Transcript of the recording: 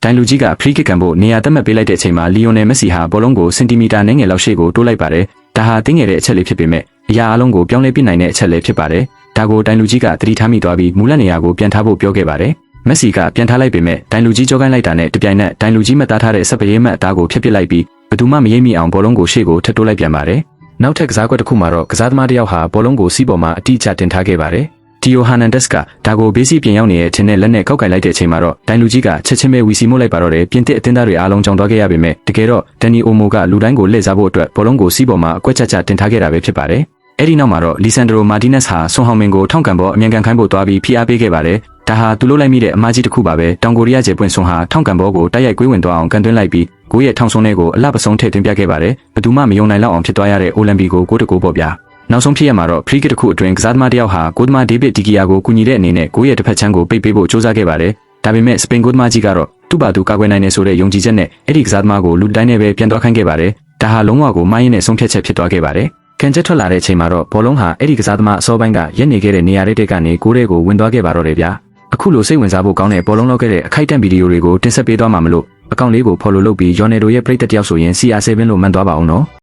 ဒိုင်လူကြီးကဖရီးကစ်ကန်ဖို့နေရာသတ်မှတ်ပေးလိုက်တဲ့အချိန်မှာလီယိုနယ်မက်ဆီဟာဘောလုံးကိုစင်တီမီတာနည်းငယ်လောက်ရှေ့ကိုတိုးလိုက်ပါတယ်ဒါဟာတင်းငယ်တဲ့အချက်လေးဖြစ်ပေမဲ့အရာအလုံးကိုပြောင်းလဲပြနိုင်တဲ့အချက်လေးဖြစ်ပါတယ်ဒါကိုဒိုင်လူကြီးကသတိထားမိသွားပြီးမူလနေရာကိုပြန်ထားဖို့ပြောခဲ့ပါတယ်မက်ဆီကပြန်ထားလိုက်ပေမဲ့ဒိုင်လူကြီးကြောကိုင်းလိုက်တာနဲ့တပြိုင်နက်ဒိုင်လူကြီးမှတ်သားထားတဲ့ဆက်ပရေးမှတ်အသားကိုဖျက်ပစ်လိုက်ပြီးဘယ်သူမှမရိပ်မိအောင်ဘောလုံးကိုရှေ့ကိုထပ်တိုးလိုက်ပြန်ပါတယ်နောက်ထပ်ကစားကွက်တစ်ခုမှာတော့ကစားသမားတစ်ယောက်ဟာဘောလုံးကိုစီးပေါ်မှာအတိအကျတင်ထားခဲ့ပါတယ်တီယိုဟာနန်ဒက်စ်ကဒါကိုဘေးစီပြင်ရောက်နေတဲ့အထင်နဲ့လက်နဲ့ကောက်ကင်လိုက်တဲ့အချိန်မှာတော့ဒိုင်လူကြီးကချက်ချင်းပဲဝီစီမို့လိုက်ပါတော့တယ်ပြင်သစ်အသင်းသားတွေအားလုံးကြောင်သွားခဲ့ရပေမဲ့တကယ်တော့ဒန်နီအိုမိုကလူတိုင်းကိုလှည့်စားဖို့အတွက်ဘောလုံးကိုစီးပေါ်မှာအကွက်ချတင်ထားခဲ့တာပဲဖြစ်ပါတယ်အဲ့ဒီနောက်မှာတော့လီဆန်ဒရိုမာတီနက်စ်ဟာဆွန်ဟောင်မင်ကိုထောက်ကန်ပေါ်အမြန်ကန်ခိုင်းဖို့သွားပြီးဖိအားပေးခဲ့ပါတယ်ဒါဟာသူလုပ်လိုက်မိတဲ့အမှားကြီးတစ်ခုပါပဲတောင်ကိုရီးယားကျေပွင့်ဆွန်ဟာထောက်ကန်ပေါ်ကိုတိုက်ရိုက်ကွေးဝင်သွားအောင်ကန်သွင်းလိုက်ပြီးကိုရဲ့ထောင်ဆွန်းတွေကိုအလှပဆုံးထည့်သွင်းပြခဲ့ပါတယ်ဘယ်သူမှမယုံနိုင်လောက်အောင်ဖြစ်သွားရတဲ့အိုလံပီကို9-9ပေါ့ဗျာနောက်ဆုံးဖြစ်ရမှာတော့ဖရီးကစ်တစ်ခုအတွင်းကစားသမားတစ်ယောက်ဟာကိုသမားဒေးဗစ်ဒီကီယာကိုကူညီတဲ့အနေနဲ့ကိုရဲ့တစ်ဖက်ချမ်းကိုပိတ်ပေးဖို့စ조사ခဲ့ပါတယ်ဒါပေမဲ့စပိန်ကိုသမားကြီးကတော့သူ့ဘာသူကာကွယ်နိုင်နေဆိုတဲ့ယုံကြည်ချက်နဲ့အဲ့ဒီကစားသမားကိုလူတိုင်းနဲ့ပဲပြန်သွားခိုင်းခဲ့ပါတယ်ဒါဟာလုံးဝကိုမိုင်းရင်နဲ့ဆုံးဖြတ်ချက်ဖြစ်သွားခဲ့ပါတယ်ကန်ချက်ထွက်လာတဲ့အချိန်မှာတော့ဘောလုံးဟာအဲ့ဒီကစားသမားအစောပိုင်းကရက်နေခဲ့တဲ့နေရာတွေကနေကိုရဲကိုဝင်သွားခဲ့ပါတော့တယ်ဗျာအခုလိုစိတ်ဝင်စားဖို့ကောင်းတဲ့ဘောလုံးလောက်ခဲ့တဲ့အခိုက်အတန့်ဗီဒီယိုတွေကိုတင်ဆက်ပေးသွားမှာမလို့အကောင့်လေးကို follow လုပ်ပြီး Ronaldo ရဲ့ပရိသတ်တယောက်ဆိုရင် CR7 လို့မှတ်သွားပါအောင်နော်